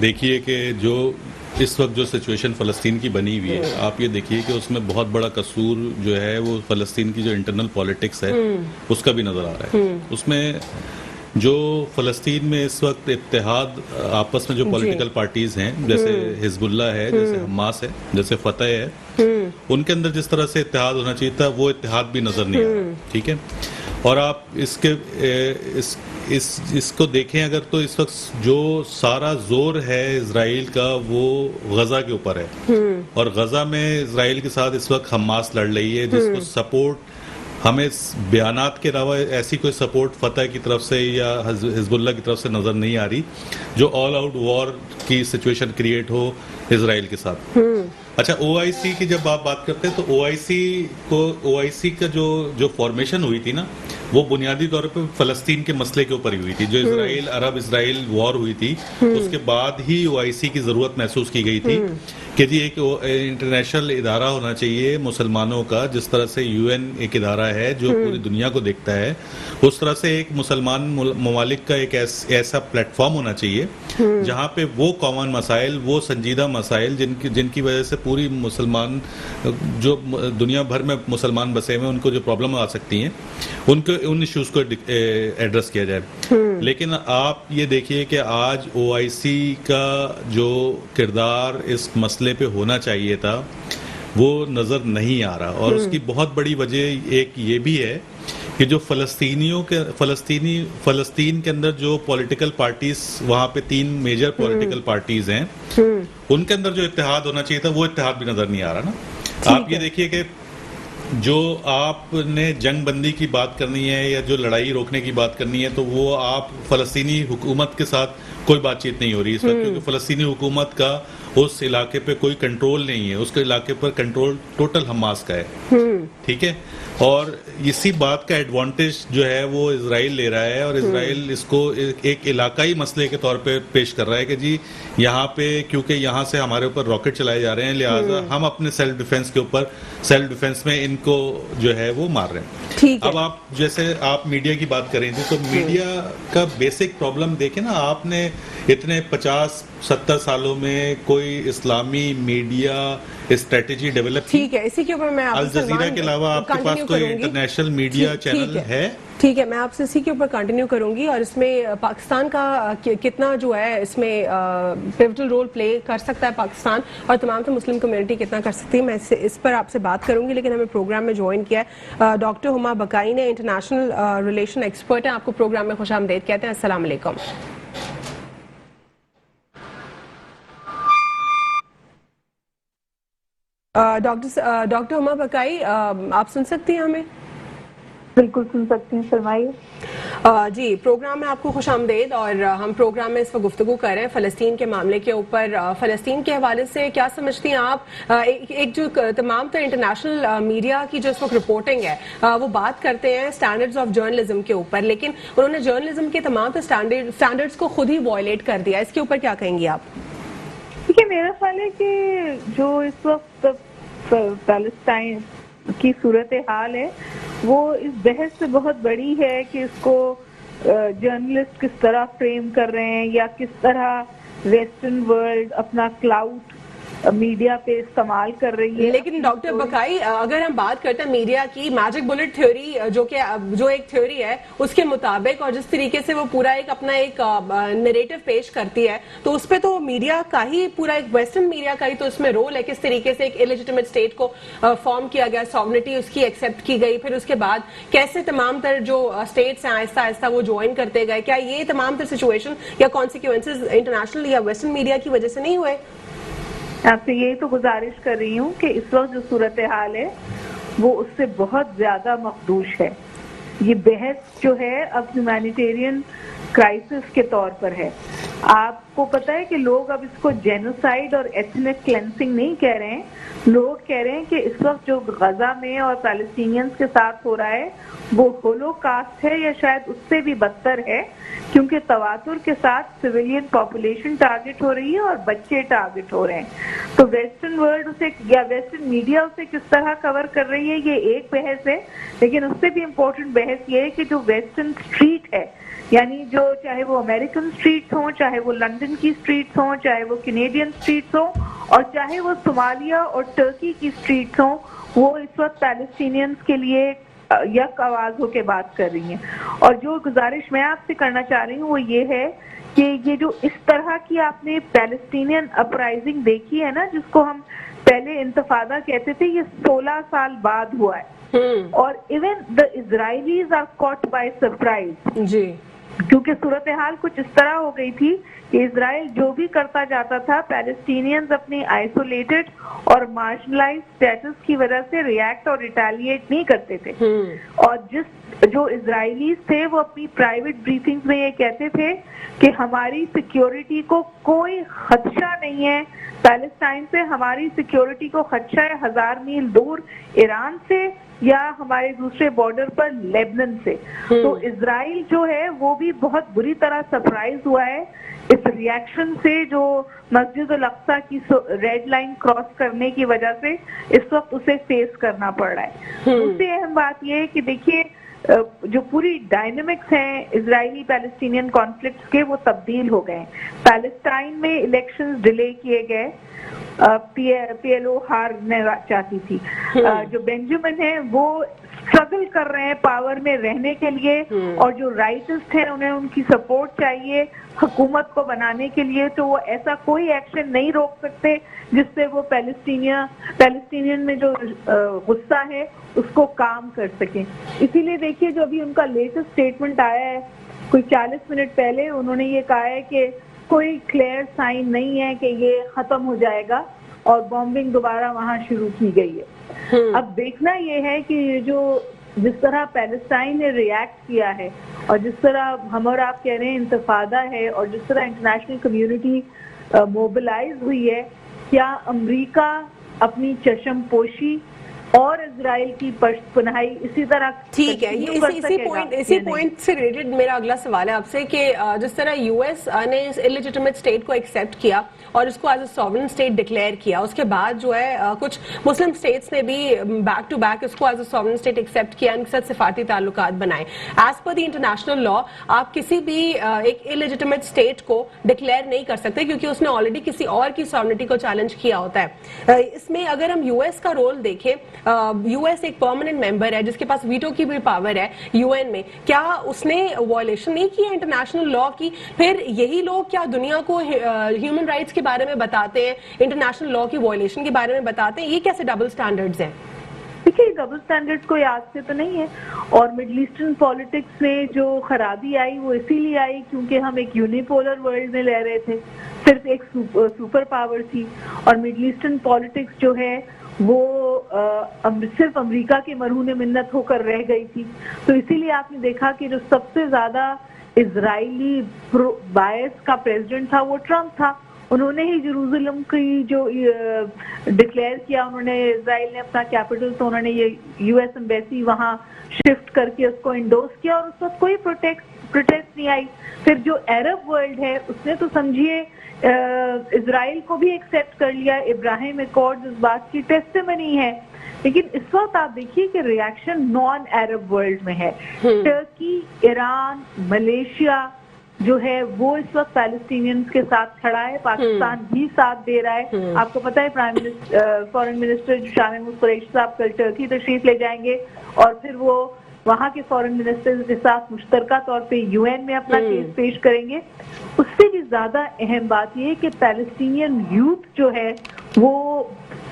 دیکھیے کہ جو اس وقت جو سچویشن فلسطین کی بنی ہوئی ہے, آپ یہ دیکھیے کہ اس میں بہت بڑا قصور جو ہے وہ فلسطین کی جو انٹرنل پالیٹکس ہے اس کا بھی نظر آ رہا ہے. اس میں جو فلسطین میں اس وقت اتحاد آپس میں جو پولیٹیکل پارٹیز ہیں, جیسے حزب اللہ ہے, جیسے حماس ہے, جیسے فتح ہے, ان کے اندر جس طرح سے اتحاد ہونا چاہیے تھا وہ اتحاد بھی نظر نہیں آ رہا. ٹھیک ہے, اور آپ اس کو دیکھیں اگر تو اس وقت جو سارا زور ہے اسرائیل کا وہ غزہ کے اوپر ہے، اور غزہ میں اسرائیل کے ساتھ اس وقت حماس لڑ رہی ہے، جس کو سپورٹ ہمیں بیانات کے علاوہ ایسی کوئی سپورٹ فتح کی طرف سے یا حزب اللہ کی طرف سے نظر نہیں آ رہی جو آل آؤٹ وار کی سچویشن کریٹ ہو اسرائیل کے ساتھ۔ اچھا، او آئی سی کی جب آپ بات کرتے ہیں تو او آئی سی کا جو فارمیشن ہوئی تھی نا، وہ بنیادی طور پہ فلسطین کے مسئلے کے اوپر ہی ہوئی تھی۔ جو عرب اسرائیل وار ہوئی تھی اس کے بعد ہی او آئی سی کی ضرورت محسوس کی گئی تھی کہ جی ایک انٹرنیشنل ادارہ ہونا چاہیے مسلمانوں کا، جس طرح سے یو این ایک ادارہ ہے جو پوری دنیا کو دیکھتا ہے، اس طرح سے ایک مسلمان ممالک کا ایک ایسا پلیٹ فارم ہونا چاہیے جہاں پہ وہ کامن مسائل، وہ سنجیدہ مسائل جن کی وجہ سے پوری مسلمان جو دنیا بھر میں مسلمان بسے ہوئے ان کو جو پرابلم آ سکتی ہیں ان ایشوز کو ایڈریس کیا جائے۔ لیکن آپ یہ دیکھیے کہ آج او آئی سی کا جو کردار اس مسئلے پہ ہونا چاہیے تھا وہ نظر نہیں آ رہا، اور اس کی بہت بڑی وجہ ایک یہ بھی ہے کہ جو فلسطین کے اندر جو پولیٹیکل پارٹیز، وہاں پہ 3 میجر پولیٹیکل پارٹیز ہیں، ان کے اندر جو اتحاد ہونا چاہیے تھا وہ اتحاد بھی نظر نہیں آ رہا نا۔ آپ یہ دیکھیے کہ جو آپ نے جنگ بندی کی بات کرنی ہے یا جو لڑائی روکنے کی بات کرنی ہے تو وہ آپ فلسطینی حکومت کے ساتھ کوئی بات چیت نہیں ہو رہی اس وقت، کیونکہ فلسطینی حکومت کا اس علاقے پہ کوئی کنٹرول نہیں ہے، اس کے علاقے پر کنٹرول ٹوٹل حماس کا ہے، ٹھیک ہے۔ اور اسی بات کا ایڈوانٹیج جو ہے وہ اسرائیل لے رہا ہے، اور اسرائیل اس کو ایک علاقائی مسئلے کے طور پہ پیش کر رہا ہے کہ جی یہاں پہ کیونکہ یہاں سے ہمارے اوپر راکٹ چلائے جا رہے ہیں، لہٰذا ہم اپنے سیلف ڈیفense کے اوپر سیلف ڈیفenس میں ان کو جو ہے وہ مار رہے ہیں۔ اب آپ جیسے آپ میڈیا کی بات کر رہی تھی، تو میڈیا کا بیسک پرابلم دیکھیں نا، آپ نے اتنے 50-70 سالوں میں کوئی اسلامی میڈیا اسٹریٹجی ڈیولپ کی؟ ٹھیک ہے، اسی کے اوپر میں الجزیرہ کے علاوہ آپ کے پاس کوئی انٹرنیشنل میڈیا چینل ہے؟ ٹھیک ہے، میں آپ سے اسی کے اوپر کنٹینیو کروں گی، اور اس میں پاکستان کا کتنا جو ہے اس میں پیوٹل رول پلے کر سکتا ہے پاکستان، اور تمام تو مسلم کمیونٹی کتنا کر سکتی ہے، میں اس پر آپ سے بات کروں گی۔ لیکن ہمیں پروگرام میں جوائن کیا ہے ڈاکٹر ہما بقائی نے، انٹرنیشنل ریلیشن ایکسپرٹ ہیں، آپ کو پروگرام میں خوش آمدید کہتے ہیں۔ السلام علیکم ڈاکٹر ہما بقائی، آپ سن سکتی ہیں ہمیں؟ بالکل سن سکتی ہیں، فرمائیے۔ جی، پروگرام میں آپ کو خوش آمدید، اور ہم پروگرام میں اس وقت گفتگو کر رہے ہیں فلسطین کے معاملے کے اوپر۔ فلسطین کے حوالے سے کیا سمجھتی ہیں آپ؟ ایک جو تمام تر انٹرنیشنل میڈیا کی جو اس وقت رپورٹنگ ہے وہ بات کرتے ہیں اسٹینڈرڈز آف جرنلزم کے اوپر، لیکن انہوں نے جرنلزم کے تمام تر اسٹینڈرڈز کو خود ہی وائلیٹ کر دیا، اس کے اوپر کیا کہیں گی آپ؟ دیکھیے، میرا خیال ہے کہ جو اس وقت فلسطین کی صورتحال ہے وہ اس بحث سے بہت بڑی ہے کہ اس کو جرنلسٹ کس طرح فریم کر رہے ہیں، یا کس طرح ویسٹرن ورلڈ اپنا کلاؤڈ میڈیا پہ استعمال کر رہی ہے۔ لیکن ڈاکٹر بقائی، اگر ہم بات کرتے ہیں میڈیا کی میجک بلٹ تھیوری، جو ایک تھیوری ہے اس کے مطابق، اور جس طریقے سے وہ پورا ایک اپنا ایک نیریٹو پیش کرتی ہے، تو اس پہ تو میڈیا کا ہی پورا ایک ویسٹرن میڈیا کا ہی تو اس میں رول ہے، کس طریقے سے ایک الیجیٹیمیٹ اسٹیٹ کو فارم کیا گیا، ساورنٹی اس کی ایکسیپٹ کی گئی، پھر اس کے بعد کیسے تمام تر جو اسٹیٹس ہیں آہستہ آہستہ وہ جوائن کرتے گئے۔ کیا یہ تمام تر سچویشن یا کانسیکوینسز انٹرنیشنل یا ویسٹرن میڈیا کی وجہ سے نہیں ہوئے؟ آپ سے یہی تو گزارش کر رہی ہوں کہ اس وقت جو صورتحال ہے وہ اس سے بہت زیادہ مخدوش ہے۔ یہ بحث جو ہے اب ہیومینیٹیرین کرائسس کے طور پر ہے۔ آپ کو پتہ ہے کہ لوگ اب اس کو جینوسائیڈ اور ایتھنک کلینسنگ نہیں کہہ رہے ہیں، لوگ کہہ رہے ہیں کہ اس وقت جو غزہ میں اور فلسطینینز کے ساتھ ہو رہا ہے وہ ہولو کاسٹ ہے، یا شاید اس سے بھی بدتر ہے، کیونکہ تواتر کے ساتھ سویلین پاپولیشن ٹارگٹ ہو رہی ہے اور بچے ٹارگٹ ہو رہے ہیں۔ تو ویسٹرن ورلڈ اسے یا ویسٹرن میڈیا اسے کس طرح کور کر رہی ہے، یہ ایک بحث ہے۔ لیکن اس سے بھی امپورٹنٹ بحث یہ ہے کہ جو ویسٹرن اسٹریٹ ہے، یعنی جو چاہے وہ امریکن اسٹریٹس ہوں، چاہے وہ لندن کی اسٹریٹس ہوں، چاہے وہ کینیڈین اسٹریٹس ہوں، اور چاہے وہ صومالیہ اور ٹرکی کی اسٹریٹس ہوں، وہ اس وقت پیلسٹینینز کے لیے یک آواز ہو کے بات کر رہی ہیں۔ اور جو گزارش میں آپ سے کرنا چاہ رہی ہوں وہ یہ ہے کہ یہ جو اس طرح کی آپ نے پیلسٹینین اپرائزنگ دیکھی ہے نا، جس کو ہم پہلے انتفاضہ کہتے تھے، یہ 16 سال بعد ہوا ہے۔ اور even the Israelis are caught by surprise جی کیونکہ صورتحال کچھ اس طرح ہو گئی تھی کہ اسرائیل جو بھی کرتا جاتا تھا پیلسٹینینز اپنی آئسولیٹڈ اور مارجنلائز اسٹیٹس کی وجہ سے ریئیکٹ اور ریٹیلیٹ نہیں کرتے تھے. اور جو اسرائیلیز تھے وہ اپنی پرائیویٹ بریفنگز میں یہ کہتے تھے کہ ہماری سیکیورٹی کو کوئی خدشہ نہیں ہے پیلسٹائن سے, ہماری سیکیورٹی کو خدشہ ہے 1000 میل دور ایران سے یا ہمارے دوسرے بارڈر پر لیبنان سے. تو اسرائیل جو ہے وہ بھی بہت بری طرح سرپرائز ہوا ہے اس ریئیکشن سے جو مسجد الاقصی کی ریڈ لائن کراس کرنے کی وجہ سے اس وقت اسے فیس کرنا پڑ رہا ہے. دوسری اہم بات یہ ہے کہ دیکھیے جو پوری ڈائنمکس ہیں اسرائیلی پیلسٹینین کانفلکٹس کے وہ تبدیل ہو گئے. پیلسٹائن میں الیکشنز ڈیلے کیے گئے, پی ایل او ہارنا چاہتی تھی, جو بینجامن ہیں وہ اسٹرگل کر رہے ہیں پاور میں رہنے کے لیے, اور جو رائٹسٹ ہیں انہیں ان کی سپورٹ چاہیے حکومت کو بنانے کے لیے, تو وہ ایسا کوئی ایکشن نہیں روک سکتے جس سے وہ پیلسٹینین میں جو غصہ ہے اس کو کام کر سکیں. اسی لیے دیکھیے جو ابھی ان کا لیٹسٹ اسٹیٹمنٹ آیا ہے کوئی 40 منٹ پہلے, انہوں نے یہ کہا ہے کہ کوئی کلیئر سائن نہیں ہے کہ یہ ختم ہو جائے گا اور بامبنگ دوبارہ وہاں شروع کی گئی ہے. اب دیکھنا یہ ہے کہ جس طرح پیلسٹائن نے ریئیکٹ کیا ہے اور جس طرح ہم اور آپ کہہ رہے ہیں انتفاضہ ہے اور جس طرح انٹرنیشنل کمیونٹی موبلائز ہوئی ہے, کیا امریکہ اپنی چشم پوشی اور اسرائیل کی پشت پناہی اسی طرح ٹھیک ہے. اسی پوائنٹ سے ریلیٹڈ میرا اگلا سوال ہے آپ سے کہ جس طرح یو ایس نے اس الیجیٹمیٹ اسٹیٹ کو ایکسیپٹ کیا اور اس کو as a sovereign state declare کیا, اس کے بعد جو ہے کچھ مسلم اسٹیٹس نے بھی بیک ٹو بیک اس کو as a sovereign state accept کیا, ان کے ساتھ سفارتی تعلقات بنائے. As per the international law آپ کسی بھی ایک الیجیٹمیٹ اسٹیٹ کو ڈکلیئر نہیں کر سکتے کیونکہ اس نے آلریڈی کسی اور کی سوورنٹی کو چیلنج کیا ہوتا ہے. اس میں اگر ہم یو ایس کا رول دیکھیں, یو ایس ایک پرماننٹ ممبر ہے جس کے پاس ویٹو کی بھی پاور ہے یو این میں, کیا اس نے وائلیشن نہیں کی انٹرنیشنل لا کی؟ پھر یہی لوگ کیا دنیا کو ہیومن رائٹس کے بارے میں بتاتے ہیں, انٹرنیشنل لا کی وائلیشن کے بارے میں بتاتے ہیں؟ یہ کیسے ڈبل سٹینڈرڈز ہیں؟ دیکھیے ڈبل سٹینڈرڈ کوئی آج سے تو نہیں ہے, اور مڈل ایسٹرن پالیٹکس میں جو خرابی آئی وہ اسی لیے آئی کیونکہ ہم ایک یونیپولر ورلڈ میں رہ رہے تھے, صرف ایک سپر پاور تھی, اور مڈل ایسٹرن پالیٹکس جو ہے وہ صرف امریکہ کے مرہون منت ہو کر رہ گئی تھی. تو اسی لیے آپ نے دیکھا کہ جو سب سے زیادہ اسرائیلی باعث کا پریزیڈنٹ تھا وہ ٹرمپ تھا. انہوں نے ہی جیروزلم کی جو ڈکلیئر کیا, انہوں نے اسرائیل نے اپنا کیپٹل, تو انہوں نے یہ یو ایس ایمبیسی وہاں شفٹ کر کے اس کو انڈوس کیا, اور اس وقت کوئی پروٹیسٹ نہیں آئی. پھر جو عرب ورلڈ ہے اس نے تو سمجھیے اسرائیل کو بھی ایکسیپٹ کر لیا, ابراہیم ایکارڈز اس بات کی ٹیسٹیمنی ہے. لیکن اس وقت آپ دیکھیے کہ ریئیکشن نان عرب ورلڈ میں ہے. ترکی, ایران, ملیشیا جو ہے وہ اس وقت پیلسٹینینز کے ساتھ کھڑا ہے, پاکستان بھی ساتھ دے رہا ہے. آپ کو پتا ہے فورن منسٹر شاہ محمود قریشی صاحب کل ٹرکی تشریف لے جائیں گے, اور پھر وہ وہاں کے فورن منسٹر کے ساتھ مشترکہ طور پہ یو این میں اپنا کیس پیش کریں گے. اس سے بھی زیادہ اہم بات یہ کہ پیلسٹینین یوتھ جو ہے وہ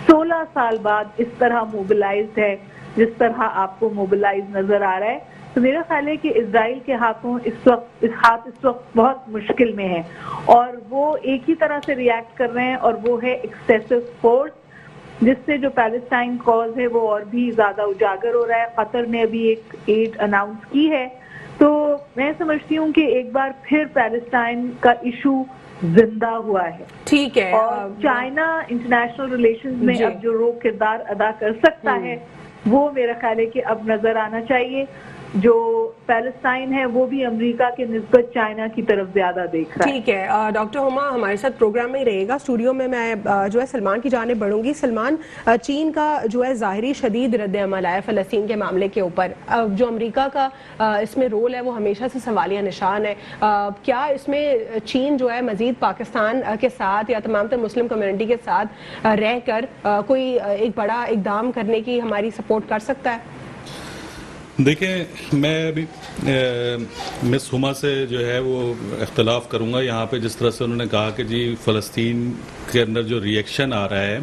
16 سال بعد اس طرح موبلائزڈ ہے جس طرح آپ کو موبلائز نظر آ رہا ہے. تو میرا خیال ہے کہ اسرائیل کے ہاتھوں اس وقت بہت مشکل میں ہے, اور وہ ایک ہی طرح سے ریئیکٹ کر رہے ہیں, اور وہ ہے ایکسیسو فورس, جس سے جو پیلسٹائن کاز ہے وہ اور بھی زیادہ اجاگر ہو رہا ہے. قطر نے ابھی ایک ایڈ اناؤنس کی ہے. تو میں سمجھتی ہوں کہ ایک بار پھر پیلسٹائن کا ایشو زندہ ہوا ہے. ٹھیک ہے. اور چائنا انٹرنیشنل ریلیشنز میں اب جو رول کردار ادا کر سکتا ہے وہ میرا خیال ہے کہ اب نظر آنا چاہیے. جو پیلسٹائن ہے وہ بھی امریکہ کے نسبت چائنا کی طرف زیادہ دیکھ رہا ہے. ٹھیک ہے. ڈاکٹر ہما ہمارے ساتھ پروگرام میں رہے گا. اسٹوڈیو میں جو ہے سلمان کی جانب بڑھوں گی. سلمان, چین کا جو ہے ظاہری شدید رد عمل آیا فلسطین کے معاملے کے اوپر, جو امریکہ کا اس میں رول ہے وہ ہمیشہ سے سوالیہ نشان ہے. کیا اس میں چین جو ہے مزید پاکستان کے ساتھ یا تمام تر مسلم کمیونٹی کے ساتھ رہ کر کوئی ایک بڑا اقدام کرنے کی ہماری سپورٹ کر سکتا ہے؟ دیکھیں میں ابھی مس ہما سے جو ہے وہ اختلاف کروں گا یہاں پہ، جس طرح سے انہوں نے کہا کہ جی فلسطین کے اندر جو ریئیکشن آ رہا ہے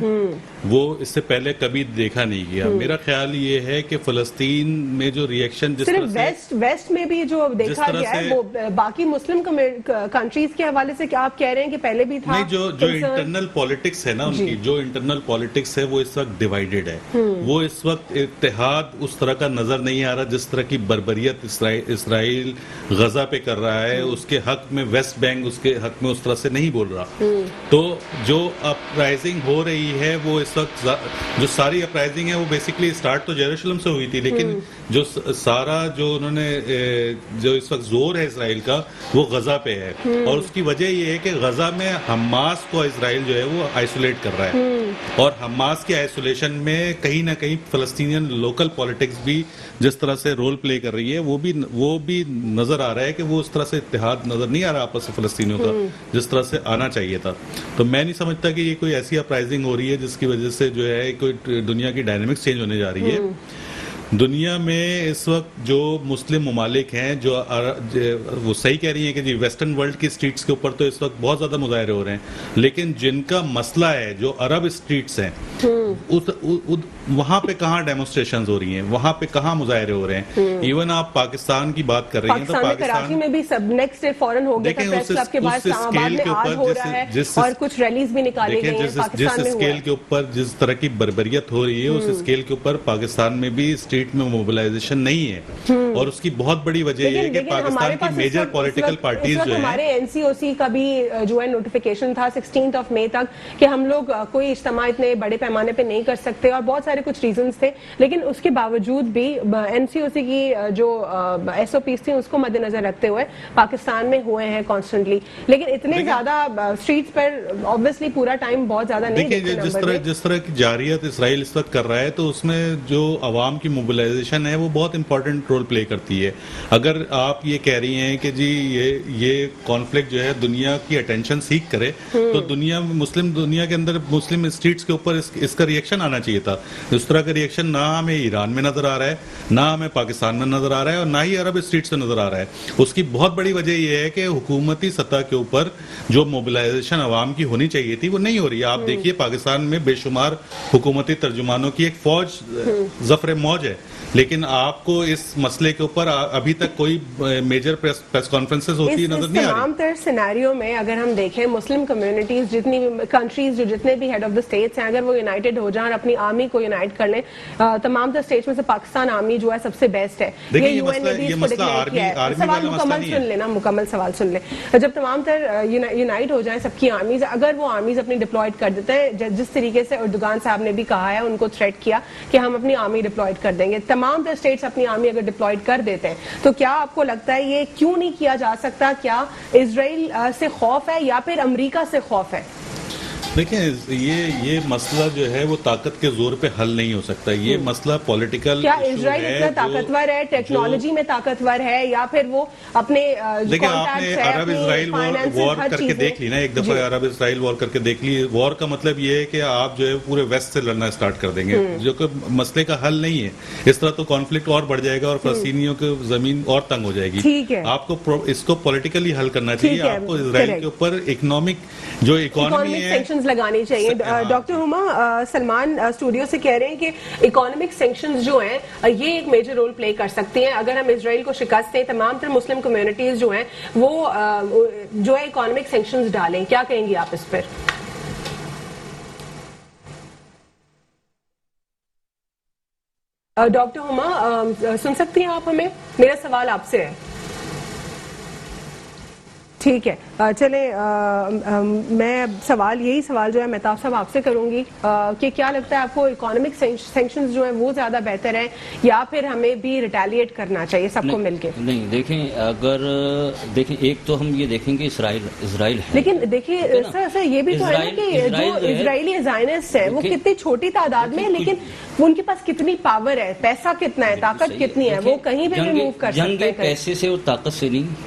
وہ اس سے پہلے کبھی دیکھا نہیں گیا. میرا خیال یہ ہے کہ فلسطین میں جو ریئیکشن جس طرح سے ویسٹ میں بھی جو دیکھا گیا ہے وہ باقی مسلم کنٹریز کے حوالے سے کیا آپ کہہ رہے ہیں کہ پہلے بھی تھا؟ نہیں، جو انٹرنل پالیٹکس ہے نا ان کی، جو انٹرنل پالیٹکس ہے وہ اس وقت ڈیوائیڈڈ ہے. وہ اس وقت اتحاد اس طرح کا نظر نہیں آ رہا جس طرح کی بربریت اسرائیل غزہ پہ کر رہا ہے. اس کے حق میں ویسٹ بینک اس کے حق میں اس طرح سے نہیں بول رہا. تو جو اپرائزنگ ہو رہی ہے وہ اس وقت جو ساری اپرائزنگ ہے وہ بیسکلی اسٹارٹ تو یروشلم سے ہوئی تھی، لیکن جو سارا جو انہوں نے جو اس وقت زور ہے اسرائیل کا وہ غزہ پہ ہے. اور اس کی وجہ یہ ہے کہ غزہ میں حماس کو اسرائیل جو ہے وہ آئسولیٹ کر رہا ہے، اور حماس کے آئسولیشن میں کہیں نہ کہیں فلسطینین لوکل پالیٹکس بھی جس طرح سے رول پلے کر رہی ہے وہ بھی نظر آ رہا ہے کہ وہ اس طرح سے اتحاد نظر نہیں آ رہا آپس میں فلسطینیوں کا جس طرح سے آنا چاہیے تھا. تو میں نہیں سمجھتا کہ یہ کوئی ایسی اپرائزنگ ہو رہی ہے جس کی وجہ سے جو ہے کوئی دنیا کی ڈائنامکس چینج ہونے جا رہی ہے. دنیا میں اس وقت جو مسلم ممالک ہیں جو وہ صحیح کہہ رہی ہیں کہ جی ویسٹرن ورلڈ کی اسٹریٹس کے اوپر تو اس وقت بہت زیادہ مظاہرے ہو رہے ہیں، لیکن جن کا مسئلہ ہے جو عرب اسٹریٹس ہیں وہاں پہ کہاں ڈیمونسٹریشنز ہو رہی ہیں، وہاں پہ کہاں مظاہرے ہو رہے ہیں. ایون آپ پاکستان کی بات کر رہی ہیں تو کراچی میں بھی سب نیکسٹ ڈے فورن ہو گیا تھا پریس کلب کے بعد، اسلام آباد میں آج ہو رہا ہے اور کچھ ریلیز بھی نکالی گئی ہیں پاکستان میں. جس اسکیل کے اوپر جس طرح کی بربریت ہو رہی ہے اس اسکیل کے اوپر پاکستان میں بھی اسٹریٹ میں موبلائزیشن نہیں ہے، اور اس کی بہت بڑی وجہ یہ ہے کہ پاکستان کی میجر پولیٹیکل پارٹیز جو ہیں، ہمارے این سی او سی کا بھی جو ہے نوٹیفیکیشن تھا 16 مئی تک کہ ہم لوگ کوئی اجتماع اتنے بڑے پیمانے پہ نہیں کر سکتے، اور بہت سارے کچھ ریزنز تھے، لیکن اس کے باوجود بھی این سی او سی کی جو ایس او پیز تھی اس کو مد نظر رکھتے ہوئے پاکستان میں ہوئے ہیں کانسٹنٹلی. لیکن اتنے زیادہ اسٹریٹس پر obviously پورا ٹائم بہت زیادہ نہیں دیکھیں جس طرح کی جارحیت اسرائیل اس وقت کر رہا ہے تو اس میں جو عوام کی موبلائزیشن ہے وہ بہت امپورٹنٹ رول پلے کرتی ہے. اگر آپ یہ کہہ رہی ہیں کہ جی یہ کانفلکٹ جو ہے دنیا کی اٹینشن سیکھ کرے تو مسلم دنیا کے اندر مسلم اسٹریٹس کے اوپر اس کا ریئیکشن آنا چاہیے تھا. اس طرح کا ریئیکشن نہ ہمیں ایران میں نظر آ رہا ہے، نہ ہمیں پاکستان میں نظر آ رہا ہے، اور نہ ہی عرب اسٹریٹ سے نظر آ رہا ہے. اس کی بہت بڑی وجہ یہ ہے کہ حکومتی سطح کے اوپر جو موبلائزیشن عوام کی ہونی چاہیے تھی وہ نہیں ہو رہی ہے. آپ دیکھیے پاکستان میں بے شمار حکومتی ترجمانوں کی ایک فوج ظفر موج ہے، لیکن آپ کو اس مسئلے کے اوپر ابھی تک کوئی میجر پریس کانفرنسز ہوتی نظر نہیں آ رہی. تمام تر سینیریو میں اگر ہم دیکھیں مسلم کمیونٹیز جتنی کنٹریز جو جتنے بھی ہیڈ آف دا اسٹیٹس ہیں اگر وہ یونائٹڈ ہو جائیں اور اپنی آرمی کو یونائٹ کر لیں، تمام تر اسٹیٹس میں سے پاکستان آرمی جو ہے سب سے بیسٹ ہے. یہ یو این نے بھی اس کو ڈکلیئر کیا ہے. سوال مکمل سن لینا، مکمل سوال سن لیں. جب تمام تر یونائٹ ہو جائیں سب کی آرمیز، اگر وہ آرمیز اپنی ڈپلوائڈ کر دیتے ہیں جس طریقے سے اردوغان صاحب نے بھی کہا ہے، ان کو تھریٹ کیا کہ ہم اپنی آرمی ڈپلوائڈ کر دیں گے، تمام تر اسٹیٹس اپنی آرمی اگر ڈپلوائڈ کر دیتے ہیں تو کیا آپ کو لگتا ہے یہ کیوں نہیں کیا جا سکتا؟ کیا اسرائیل سے خوف ہے یا پھر امریکہ سے خوف ہے؟ دیکھیں یہ مسئلہ جو ہے وہ طاقت کے زور پہ حل نہیں ہو سکتا. یہ مسئلہ پولیٹیکل کیا اسرائیل اتنا طاقتور ہے، ٹیکنالوجی میں طاقتور ہے، یا پھر وہ اپنے دیکھیں آپ نے عرب اسرائیل وار کر کے دیکھ لی نا، ایک دفعہ عرب اسرائیل وار کر کے دیکھ لی. وار کا مطلب یہ ہے کہ آپ جو ہے پورے ویسٹ سے لڑنا اسٹارٹ کر دیں گے، جو کہ مسئلے کا حل نہیں ہے. اس طرح تو کانفلکٹ اور بڑھ جائے گا اور فلسطینیوں کی زمین اور تنگ ہو جائے گی. آپ کو اس کو پولیٹیکلی حل کرنا چاہیے. آپ کو اسرائیل کے اوپر اکنامک جو اکانومی ہے لگانی چاہیے. ڈاکٹر ہما سلمان اسٹوڈیو سے کہہ رہے ہیں کہ اکانومک سینکشنز جو ہیں یہ ایک میجر رول پلے کر سکتی ہیں. اگر ہم اسرائیل کو شکست دیں، تمام تر مسلم کمیونٹیز جو ہیں وہ جو ہے اکانومک سینکشنز ڈالیں، کیا کہیں گی آپ اس پر؟ ڈاکٹر ہما سن سکتی ہیں آپ ہمیں؟ میرا سوال آپ سے ہے. ٹھیک ہے، چلیں میں یہی سوال جو ہے مہتاب صاحب آپ سے کروں گی کہ کیا لگتا ہے آپ کو اکانومک سینکشنز جو ہیں وہ زیادہ بہتر ہیں یا پھر ہمیں بھی ریٹیلیٹ کرنا چاہیے سب کو مل کے؟ نہیں دیکھیں ایک تو ہم یہ دیکھیں کہ اسرائیل ہے، لیکن دیکھیں سر یہ بھی تو ہے نا کہ جو اسرائیلی زائنسٹ ہیں وہ کتنی چھوٹی تعداد میں، لیکن ان کے پاس کتنی پاور ہے، پیسہ کتنا ہے، طاقت کتنی ہے، وہ کہیں بھی موو کر سکتے ہیں. جنگ پیسے سے اور طاقت سے نہیں،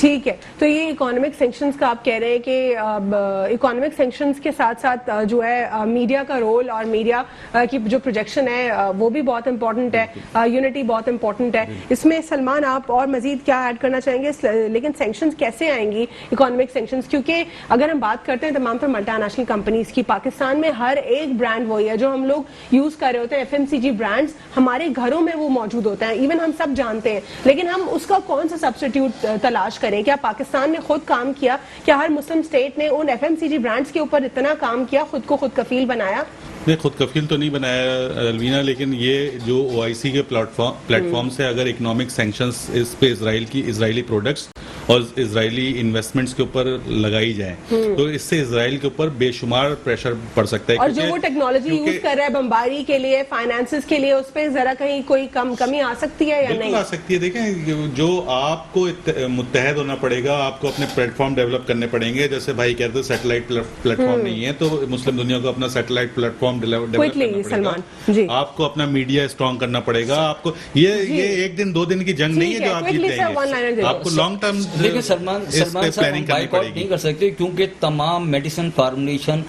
ٹھیک ہے. تو یہ اکانومک سینکشنز کا آپ کہہ رہے ہیں کہ اکانومک سینکشنز کے ساتھ ساتھ جو ہے میڈیا کا رول اور میڈیا کی جو پروجیکشن ہے وہ بھی بہت امپورٹنٹ ہے, یونٹی بہت امپورٹنٹ ہے. اس میں سلمان آپ اور مزید کیا ایڈ کرنا چاہیں گے؟ لیکن سینکشنز کیسے آئیں گی اکانومک سینکشنز؟ کیونکہ اگر ہم بات کرتے ہیں تمام تر ملٹی نیشنل کمپنیز کی, پاکستان میں ہر ایک برانڈ وہی ہے جو ہم لوگ یوز کر رہے ہوتے ہیں, FMCG برانڈز ہمارے گھروں میں وہ موجود ہوتے ہیں, ایون ہم سب جانتے ہیں, لیکن ہم اس کا کون سا سبسٹیٹیوٹ تلاش کریں؟ کیا پاکستان نے خود کام کیا؟ کیا ہر مسلم اسٹیٹ نے ان FMCG برانڈز کے اوپر اتنا کام کیا, خود کو خود کفیل بنایا؟ نہیں, خود کفیل تو نہیں بنایا الوینا, لیکن یہ جو OIC کے پلیٹ فارم سے اگر اکنامک سینکشنز اس پہ اسرائیلی پروڈکٹس اور اسرائیلی انویسٹمنٹس کے اوپر لگائی جائیں تو اس سے اسرائیل کے اوپر بے شمار پریشر پڑ سکتا ہے. اور جو وہ ٹیکنالوجی یوز کر رہا ہے بمباری کے لیے, فائنانسز کے لیے, اس پہ ذرا کہیں کوئی کمی آ سکتی ہے یا نہیں؟ بالکل آ سکتی ہے. دیکھیں, جو آپ کو متحد ہونا پڑے گا, آپ کو اپنے پلیٹ فارم ڈیولپ کرنے پڑیں گے. جیسے بھائی کہتے ہیں سیٹلائٹ پلیٹ فارم نہیں ہے, تو مسلم دنیا کو اپنا سیٹلائٹ پلیٹ فارم ڈیولپ کرنا پڑے گا. آپ کو اپنا میڈیا اسٹرانگ کرنا پڑے گا. آپ کو یہ ایک دن 2 دن کی جنگ نہیں ہے جو آپ جیت جائیں گے. آپ کو لانگ ٹرم دیکھیں سلمان صاحب بائیک آؤٹ نہیں کر سکتے, کیونکہ تمام میڈیسن فارمولیشن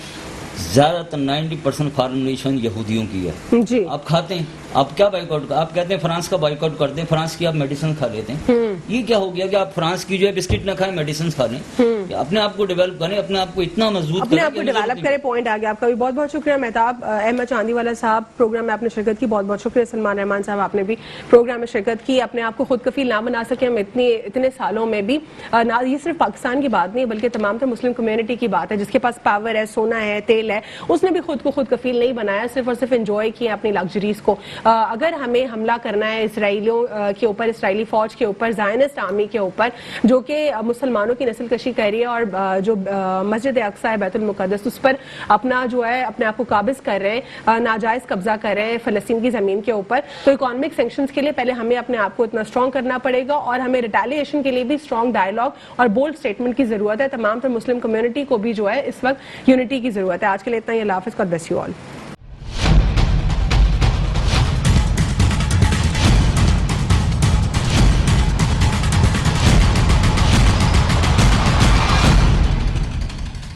زیادہ تر 90% فارمولیشن یہودیوں کی ہے. جی, آپ کھاتے ہیں, آپ کیا بائک آؤٹ, آپ کہتے ہیں فرانس کا بائک آؤٹ کرتے ہیں, فرانس کی آپ میڈیسن کھا لیتے ہیں. یہ کیا ہو گیا کہ آپ فرانس کی جو ہے بسکٹ نہ کھائیں, میڈیسن کھا لیں. اپنے آپ کو ڈیولپ کریں, اپنے آپ کو اتنا مضبوط اپنے آپ کو ڈیولپ کریں. پوائنٹ آ گیا آپ کا بھی. بہت بہت شکریہ مہتاب احمد چاندی والا صاحب, پروگرام میں آپ نے شرکت کی. بہت بہت شکریہ سلمان رحمان صاحب, آپ نے بھی پروگرام میں شرکت کی. اپنے آپ کو خود کفیل نہ بنا سکے ہم اتنے سالوں میں بھی. یہ صرف پاکستان کی بات نہیں بلکہ تمام تر مسلم کمیونٹی کی بات ہے. جس کے پاس پاور ہے, سونا ہے, تیل ہے, اس نے بھی خود کو خود کفیل نہیں بنایا, صرف اور صرف انجوائے کیا اپنی لگژریز کو. اگر ہمیں حملہ کرنا ہے اسرائیلیوں کے اوپر, اسرائیلی فوج کے اوپر, زائنسٹ آرمی کے اوپر جو کہ مسلمانوں کی نسل کشی کر رہی ہے اور جو مسجد اقصی ہے بیت المقدس, اس پر اپنا جو ہے اپنے آپ کو قابض کر رہے ہیں, ناجائز قبضہ کر رہے ہیں فلسطین کی زمین کے اوپر, تو اکانومک سینکشنز کے لیے پہلے ہمیں اپنے آپ کو اتنا اسٹرانگ کرنا پڑے گا, اور ہمیں ریٹیلیشن کے لیے بھی اسٹرانگ ڈائلاگ اور بولڈ اسٹیٹمنٹ کی ضرورت ہے. تمام تر مسلم کمیونٹی کو بھی جو ہے اس وقت یونٹی کی ضرورت ہے. آج کے لیے اتنا ہی. اللہ حافظ. God bless you all.